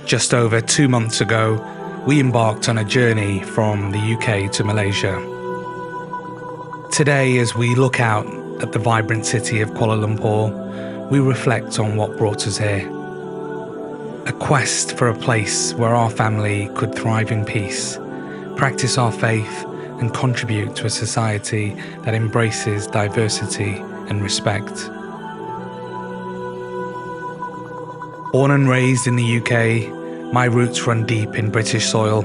Just over 2 months ago, we embarked on a journey from the UK to Malaysia. Today, as we look out at the vibrant city of Kuala Lumpur, we reflect on what brought us here. A quest for a place where our family could thrive in peace, practice our faith, and contribute to a society that embraces diversity and respect. Born and raised in the UK, my roots run deep in British soil.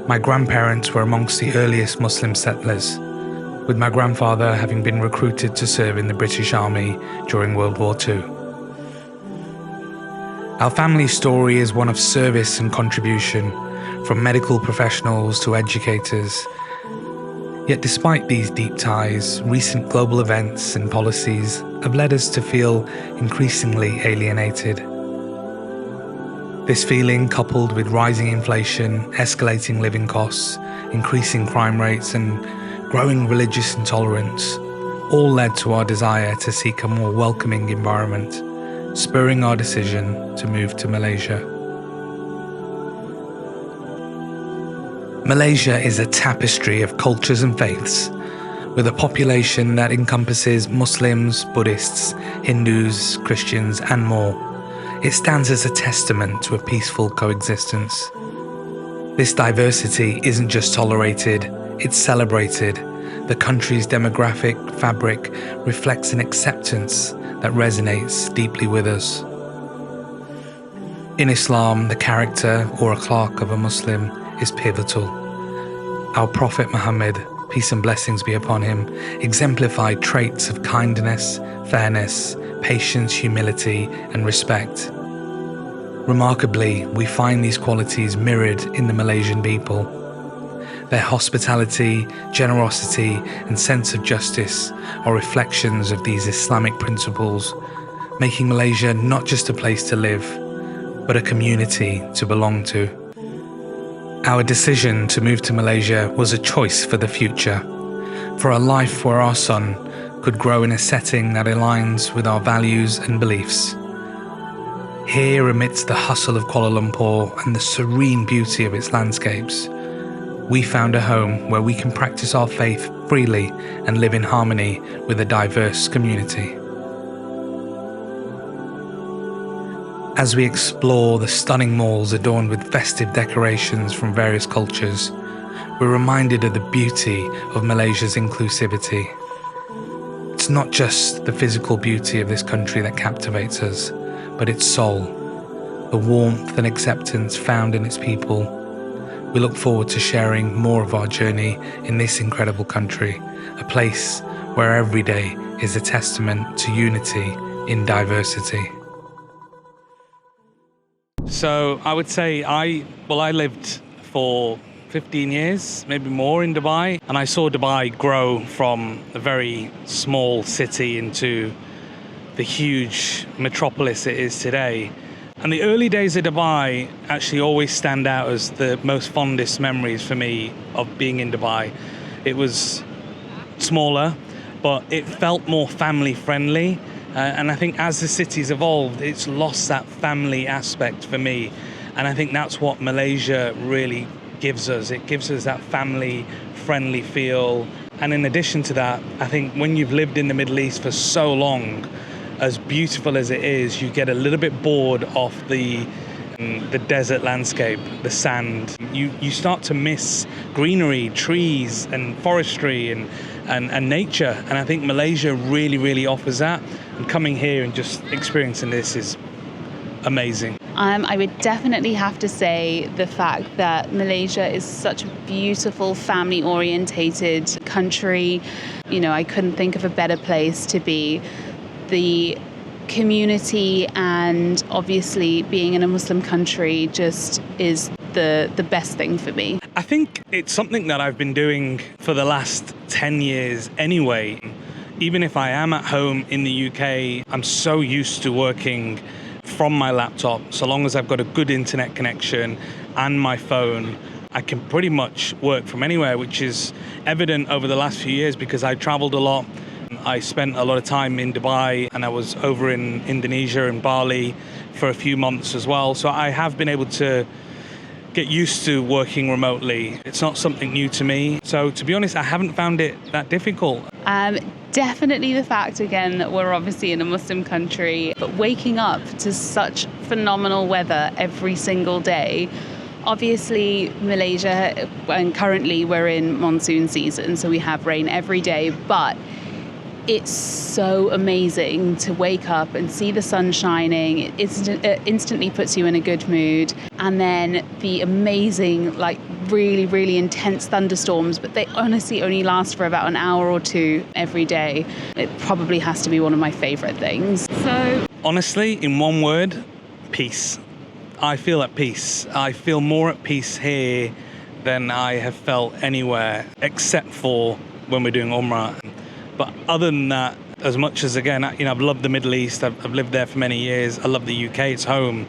My grandparents were amongst the earliest Muslim settlers, with my grandfather having been recruited to serve in the British Army during World War II. Our family story is one of service and contribution, from medical professionals to educators. Yet despite these deep ties, recent global events and policies have led us to feel increasingly alienated. This feeling, coupled with rising inflation, escalating living costs, increasing crime rates, and growing religious intolerance, all led to our desire to seek a more welcoming environment, spurring our decision to move to Malaysia. Malaysia is a tapestry of cultures and faiths, with a population that encompasses Muslims, Buddhists, Hindus, Christians, and more. It stands as a testament to a peaceful coexistence. This diversity isn't just tolerated, it's celebrated. The country's demographic fabric reflects an acceptance that resonates deeply with us. In Islam, the character or akhlaq of a Muslim is pivotal. Our Prophet Muhammad, peace and blessings be upon him, exemplified traits of kindness, fairness, patience, humility, and respect. Remarkably, we find these qualities mirrored in the Malaysian people. Their hospitality, generosity, and sense of justice are reflections of these Islamic principles, making Malaysia not just a place to live, but a community to belong to. Our decision to move to Malaysia was a choice for the future, for a life where our son could grow in a setting that aligns with our values and beliefs. Here, amidst the hustle of Kuala Lumpur and the serene beauty of its landscapes, we found a home where we can practice our faith freely and live in harmony with a diverse community. As we explore the stunning malls adorned with festive decorations from various cultures, we're reminded of the beauty of Malaysia's inclusivity. It's not just the physical beauty of this country that captivates us, but its soul, the warmth and acceptance found in its people. We look forward to sharing more of our journey in this incredible country, a place where every day is a testament to unity in diversity. So I would say I lived for 15 years, maybe more, in Dubai, and I saw Dubai grow from a very small city into the huge metropolis it is today. And the early days of Dubai actually always stand out as the most fondest memories for me of being in Dubai. It was smaller, but it felt more family friendly. And I think as the city's evolved, it's lost that family aspect for me. And I think that's what Malaysia really gives us. It gives us that family-friendly feel. And in addition to that, I think when you've lived in the Middle East for so long, as beautiful as it is, you get a little bit bored of the desert landscape, the sand. You start to miss greenery, trees, and forestry, and nature. And I think Malaysia really, really offers that. And coming here and just experiencing this is amazing. I would definitely have to say the fact that Malaysia is such a beautiful, family-orientated country. You know, I couldn't think of a better place to be. The community and obviously being in a Muslim country just is the best thing for me. I think it's something that I've been doing for the last 10 years anyway. Even if I am at home in the UK, I'm so used to working from my laptop. So long as I've got a good internet connection and my phone, I can pretty much work from anywhere, which is evident over the last few years because I traveled a lot. I spent a lot of time in Dubai, and I was over in Indonesia and Bali for a few months as well. So I have been able to get used to working remotely. It's not something new to me. So to be honest, I haven't found it that difficult. Definitely the fact, again, that we're obviously in a Muslim country, but waking up to such phenomenal weather every single day. Obviously, Malaysia, and currently we're in monsoon season, so we have rain every day, but it's so amazing to wake up and see the sun shining. It instantly puts you in a good mood. And then the amazing, like really, really intense thunderstorms, but they honestly only last for about an hour or two every day. It probably has to be one of my favorite things. So honestly, in one word, peace. I feel at peace. I feel more at peace here than I have felt anywhere, except for when we're doing Umrah. But other than that, as much as, again, I've loved the Middle East, I've lived there for many years, I love the UK, it's home.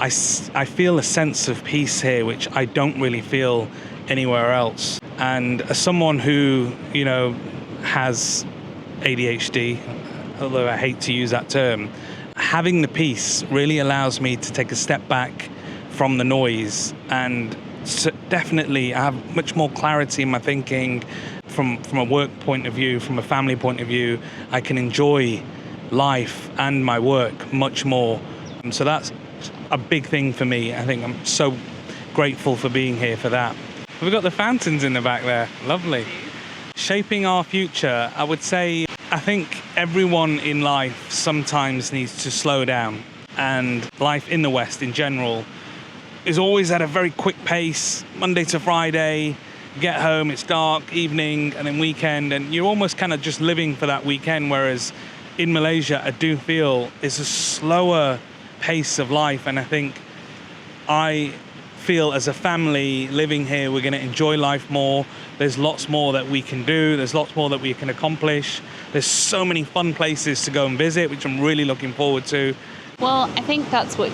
I feel a sense of peace here, which I don't really feel anywhere else. And as someone who, has ADHD, although I hate to use that term, having the peace really allows me to take a step back from the noise, and definitely I have much more clarity in my thinking. From a work point of view, from a family point of view, I can enjoy life and my work much more. And so that's a big thing for me. I think I'm so grateful for being here for that. We've got the fountains in the back there. Lovely. Shaping our future, I would say, I think everyone in life sometimes needs to slow down. And life in the West in general is always at a very quick pace, Monday to Friday. Get home, it's dark, evening, and then weekend, and you're almost kind of just living for that weekend, whereas in Malaysia, I do feel it's a slower pace of life, and I think I feel as a family living here, we're going to enjoy life more. There's lots more that we can do, there's lots more that we can accomplish. There's so many fun places to go and visit, which I'm really looking forward to. Well, I think that's what,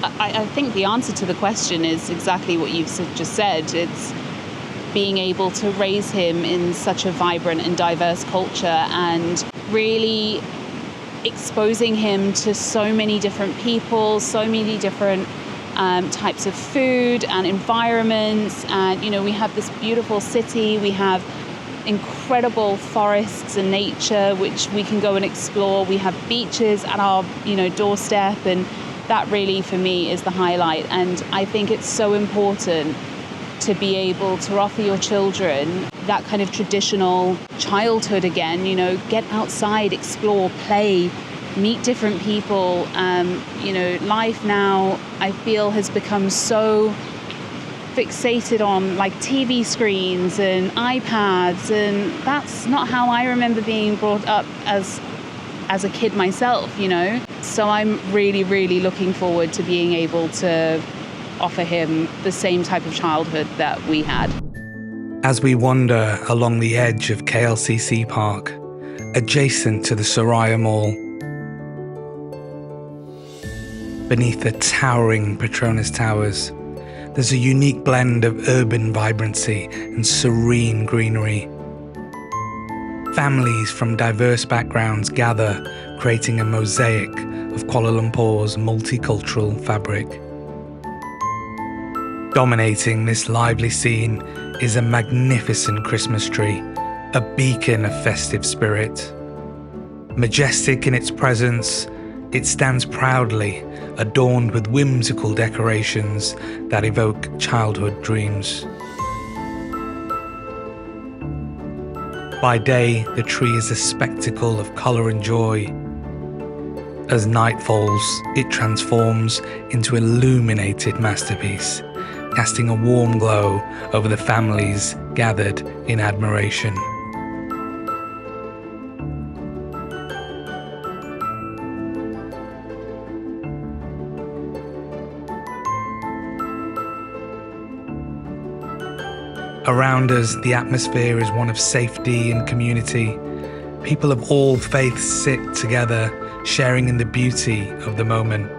I think the answer to the question is exactly what you've just said. It's being able to raise him in such a vibrant and diverse culture and really exposing him to so many different people, so many different types of food and environments. And, we have this beautiful city, we have incredible forests and nature, which we can go and explore. We have beaches at our, doorstep, and that really, for me, is the highlight. And I think it's so important to be able to offer your children that kind of traditional childhood again, get outside, explore, play, meet different people. Life now, I feel, has become so fixated on like TV screens and iPads, and that's not how I remember being brought up as a kid myself, So I'm really, really looking forward to being able to offer him the same type of childhood that we had. As we wander along the edge of KLCC Park, adjacent to the Suria Mall, beneath the towering Petronas Towers, there's a unique blend of urban vibrancy and serene greenery. Families from diverse backgrounds gather, creating a mosaic of Kuala Lumpur's multicultural fabric. Dominating this lively scene is a magnificent Christmas tree, a beacon of festive spirit. Majestic in its presence, it stands proudly, adorned with whimsical decorations that evoke childhood dreams. By day, the tree is a spectacle of colour and joy. As night falls, it transforms into an illuminated masterpiece, casting a warm glow over the families gathered in admiration. Around us, the atmosphere is one of safety and community. People of all faiths sit together, sharing in the beauty of the moment.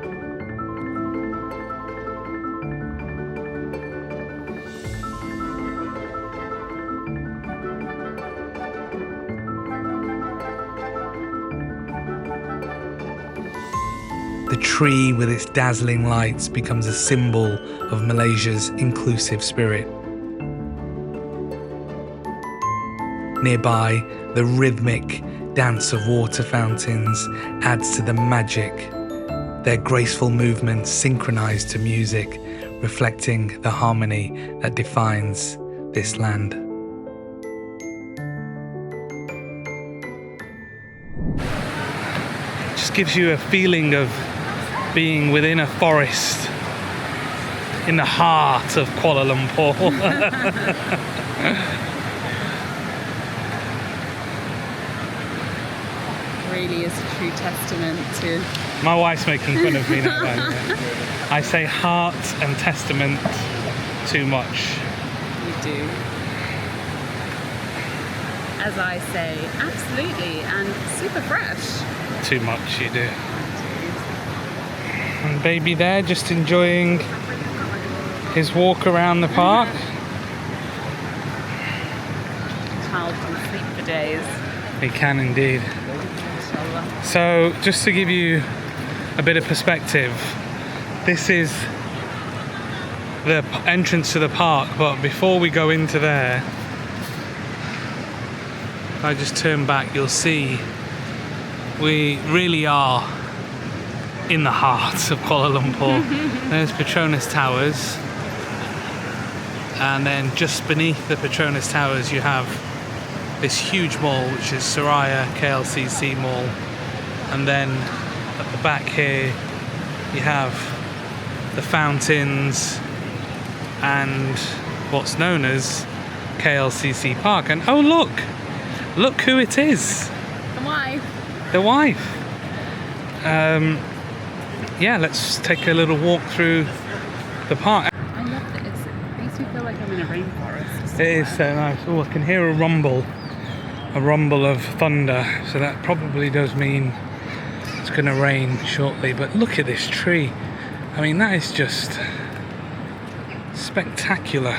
The tree with its dazzling lights becomes a symbol of Malaysia's inclusive spirit. Nearby, the rhythmic dance of water fountains adds to the magic. Their graceful movements synchronized to music, reflecting the harmony that defines this land. It just gives you a feeling of being within a forest in the heart of Kuala Lumpur. Really is a true testament to... My wife's making fun of me now. I say heart and testament too much. You do. As I say, absolutely, and super fresh. Too much, you do. And baby there just enjoying his walk around the park. Child can sleep for days. He can indeed. So, just to give you a bit of perspective, this is the entrance to the park, but before we go into there, if I just turn back, you'll see we really are in the heart of Kuala Lumpur. There's Petronas Towers, and then just beneath the Petronas Towers you have this huge mall, which is Suria KLCC Mall, and then at the back here you have the fountains and what's known as KLCC Park. And oh look who it is. The wife. Yeah, let's take a little walk through the park. I love that it makes me feel like I'm in a rainforest. It is so nice. Oh, I can hear a rumble of thunder, so that probably does mean it's going to rain shortly. But look at this tree. I mean, that is just spectacular.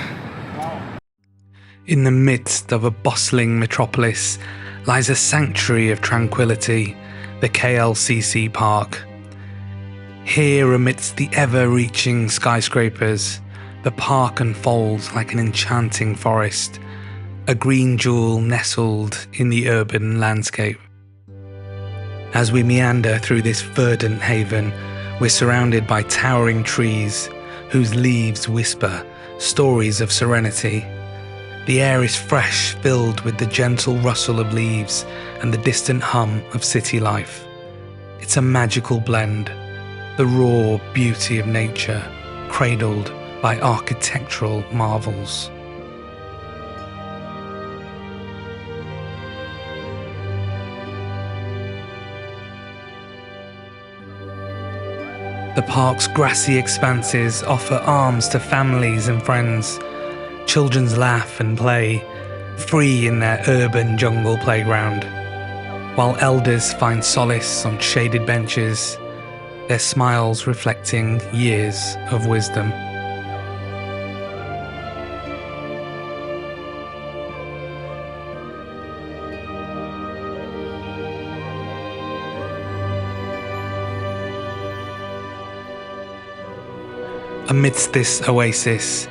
In the midst of a bustling metropolis lies a sanctuary of tranquility, the KLCC Park. Here, amidst the ever-reaching skyscrapers, the park unfolds like an enchanting forest, a green jewel nestled in the urban landscape. As we meander through this verdant haven, we're surrounded by towering trees whose leaves whisper stories of serenity. The air is fresh, filled with the gentle rustle of leaves and the distant hum of city life. It's a magical blend, the raw beauty of nature, cradled by architectural marvels. The park's grassy expanses offer arms to families and friends. Children laugh and play, free in their urban jungle playground, while elders find solace on shaded benches, their smiles reflecting years of wisdom. Amidst this oasis,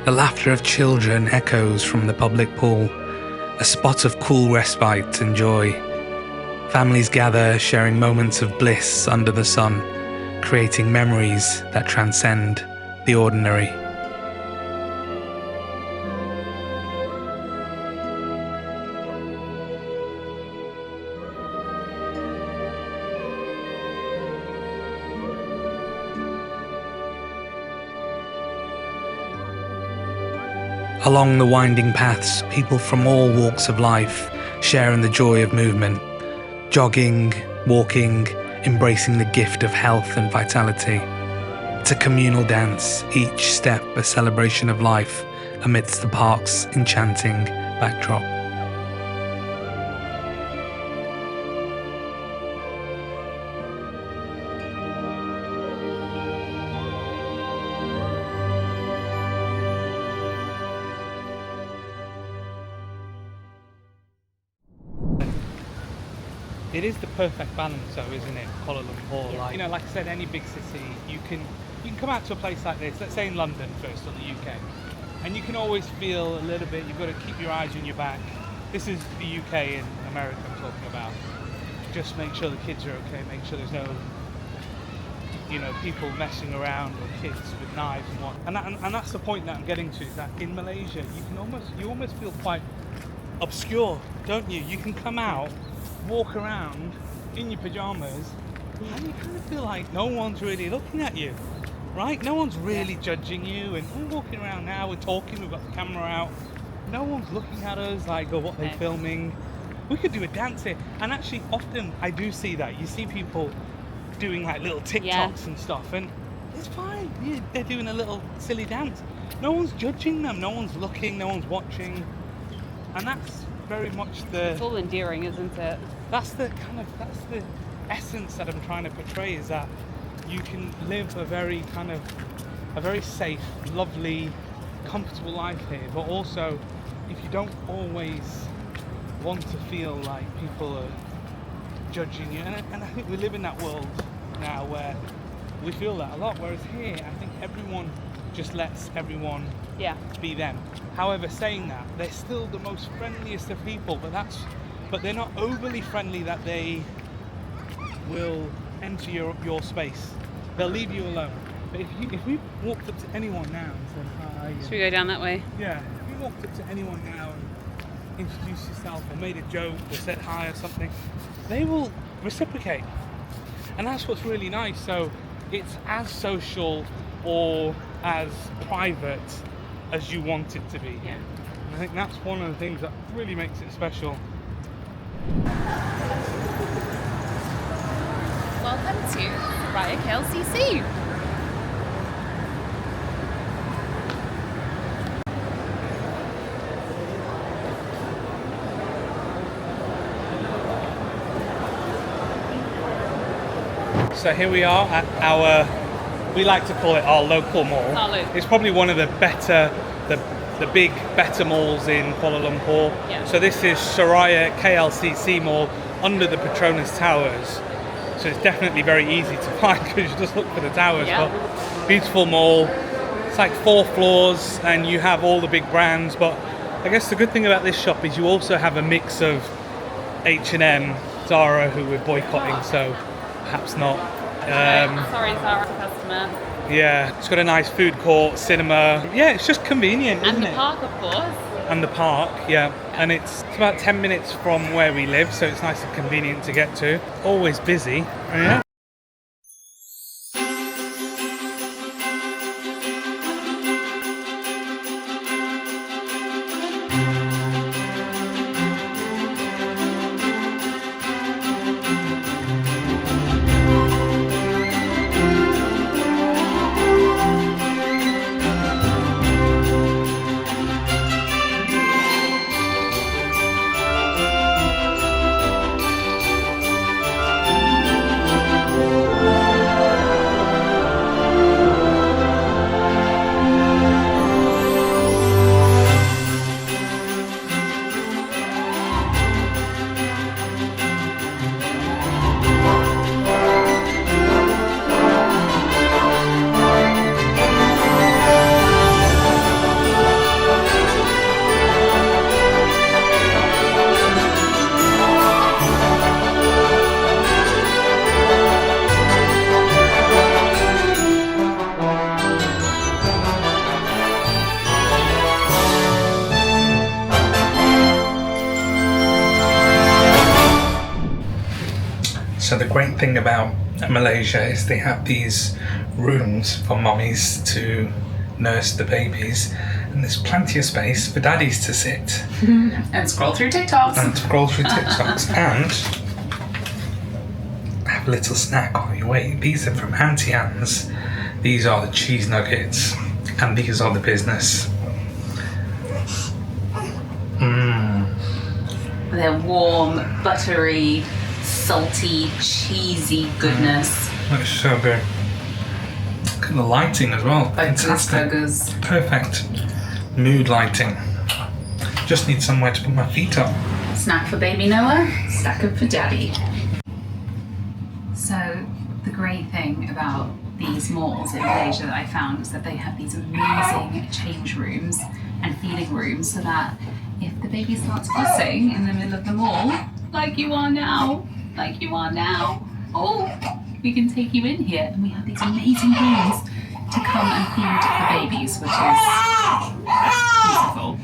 the laughter of children echoes from the public pool, a spot of cool respite and joy. Families gather, sharing moments of bliss under the sun, creating memories that transcend the ordinary. Along the winding paths, people from all walks of life share in the joy of movement, jogging, walking, embracing the gift of health and vitality. It's a communal dance, each step a celebration of life amidst the park's enchanting backdrop. it is the perfect balance, though, isn't it? Kuala Lumpur, Yeah. like I said, any big city, you can come out to a place like this. Let's say in London first, or the UK, and you can always feel a little bit. You've got to keep your eyes on your back. This is the UK and America I'm talking about. Just make sure the kids are okay. Make sure there's no, people messing around or kids with knives and what. And that's the point that I'm getting to. Is that in Malaysia, you almost feel quite obscure, don't you? You can come out, walk around in your pajamas, and you kind of feel like no one's really looking at you, right? No one's really judging you, and we're walking around now, we're talking, we've got the camera out, no one's looking at us like, oh, what they're filming. We could do a dance here, and actually often I do see that. You see people doing like little TikToks and stuff, and it's fine. Yeah, they're doing a little silly dance. No one's judging them, no one's looking, no one's watching. And that's very much It's all endearing, isn't it? that's the essence that I'm trying to portray, is that you can live a very safe, lovely, comfortable life here, but also if you don't always want to feel like people are judging you, and I think we live in that world now where we feel that a lot, whereas here I think everyone just lets everyone be them. However, saying that, they're still the most friendliest of people, but they're not overly friendly that they will enter your space. They'll leave you alone. But if we walked up to anyone now and said hi, Should we go down that way? yeah, if you walked up to anyone now and introduced yourself or made a joke or said hi or something, they will reciprocate. And that's what's really nice. So it's as social or as private as you want it to be. Yeah. And I think that's one of the things that really makes it special. Welcome to Suria KLCC. So here we are at we like to call it our local mall. It's probably one of the better, the big, better malls in Kuala Lumpur. Yeah. So this is Suria KLCC Mall under the Petronas Towers. So it's definitely very easy to find because you just look for the towers. Yeah. But beautiful mall. It's like 4 floors and you have all the big brands. But I guess the good thing about this shop is you also have a mix of H&M, Zara, who we're boycotting, so perhaps not. Sorry, Zara customer. Yeah, it's got a nice food court, cinema. Yeah, it's just convenient, isn't And it? the park, of course. And the park, yeah. And it's about 10 minutes from where we live, so it's nice and convenient to get to. Always busy. Yeah. So the great thing about Malaysia is they have these rooms for mummies to nurse the babies, and there's plenty of space for daddies to sit And scroll through TikToks. and and have a little snack while you wait. These are from Auntie Anne's. These are the cheese nuggets, and these are the business. They're warm, buttery, salty, cheesy goodness. That's so good. Look at the lighting as well. Fantastic. Burgers. Perfect mood lighting. Just need somewhere to put my feet up. Snack for baby Noah, stack up for daddy. So the great thing about these malls in Malaysia that I found is that they have these amazing change rooms and feeding rooms, so that if the baby starts fussing in the middle of the mall, like you are now, we can take you in here, and we have these amazing rooms to come and feed the babies, which is beautiful.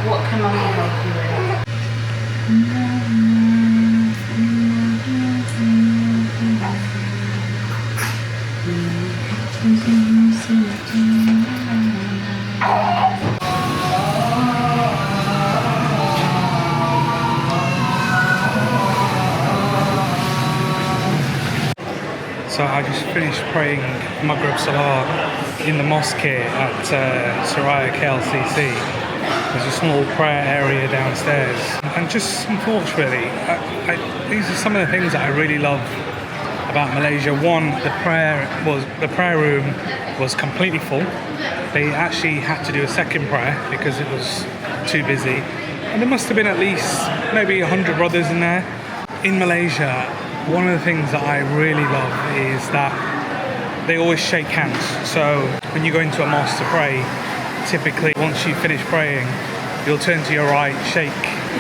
What can mommy help you with? So I just finished praying Maghrib Salah in the mosque here at Suria KLCC. There's a small prayer area downstairs, and just some thoughts really. These are some of the things that I really love about Malaysia. One, the prayer room was completely full. They actually had to do a second prayer because it was too busy, and there must have been at least maybe 100 brothers in there. In Malaysia, one of the things that I really love is that they always shake hands. So when you go into a mosque to pray, typically once you finish praying, you'll turn to your right, shake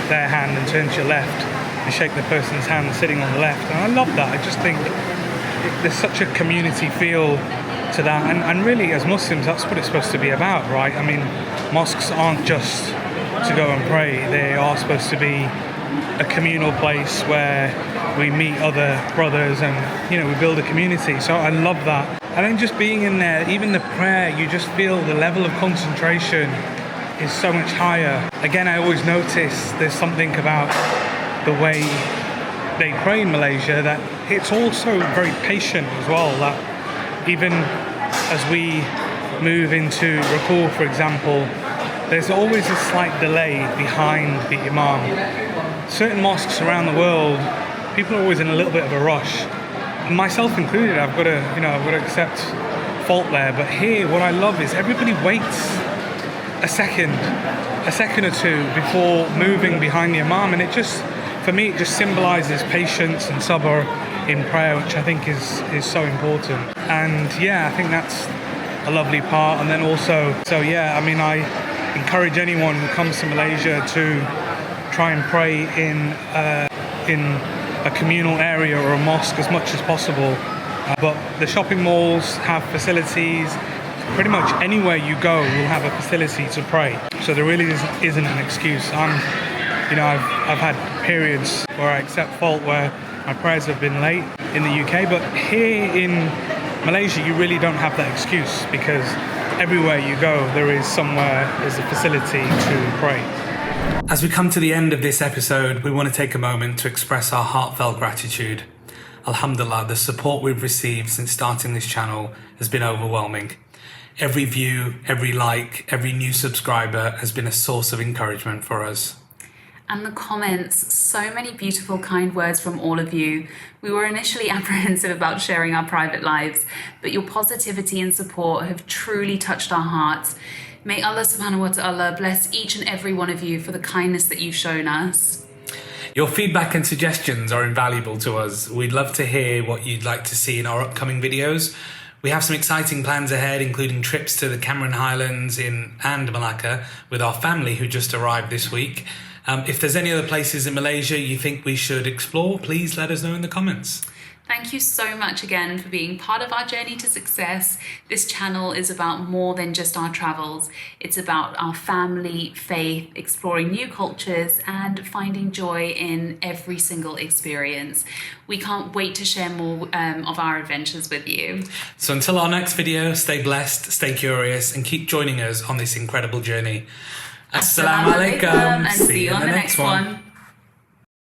their hand, and turn to your left and shake the person's hand sitting on the left. And I love that. I just think there's such a community feel to that, and really as Muslims that's what it's supposed to be about, right? I mean, mosques aren't just to go and pray. They are supposed to be a communal place where we meet other brothers and, you know, we build a community. So I love that. And then just being in there, even the prayer, you just feel the level of concentration is so much higher. Again, I always notice there's something about the way they pray in Malaysia that it's also very patient as well. That even as we move into Ruku', for example, there's always a slight delay behind the Imam. Certain mosques around the world, people are always in a little bit of a rush, myself included. I've got to accept fault there. But here, what I love is everybody waits a second or two before moving behind the Imam, and it just, for me, it just symbolizes patience and sabr in prayer, which I think is so important. And yeah, I think that's a lovely part. And then also, so yeah, I mean, I encourage anyone who comes to Malaysia to try and pray in a communal area or a mosque as much as possible. But the shopping malls have facilities. Pretty much anywhere you go will have a facility to pray. So there really isn't an excuse. I've had periods where I accept fault where my prayers have been late in the UK, but here in Malaysia you really don't have that excuse, because everywhere you go there's a facility to pray. As we come to the end of this episode, we want to take a moment to express our heartfelt gratitude. Alhamdulillah, the support we've received since starting this channel has been overwhelming. Every view, every like, every new subscriber has been a source of encouragement for us. And the comments, so many beautiful, kind words from all of you. We were initially apprehensive about sharing our private lives, but your positivity and support have truly touched our hearts. May Allah subhanahu wa ta'ala bless each and every one of you for the kindness that you've shown us. Your feedback and suggestions are invaluable to us. We'd love to hear what you'd like to see in our upcoming videos. We have some exciting plans ahead, including trips to the Cameron Highlands and Malacca with our family who just arrived this week. If there's any other places in Malaysia you think we should explore, please let us know in the comments. Thank you so much again for being part of our journey to success. This channel is about more than just our travels. It's about our family, faith, exploring new cultures, and finding joy in every single experience. We can't wait to share more of our adventures with you. So until our next video, stay blessed, stay curious, and keep joining us on this incredible journey. Assalamu alaikum, and see you on the next one.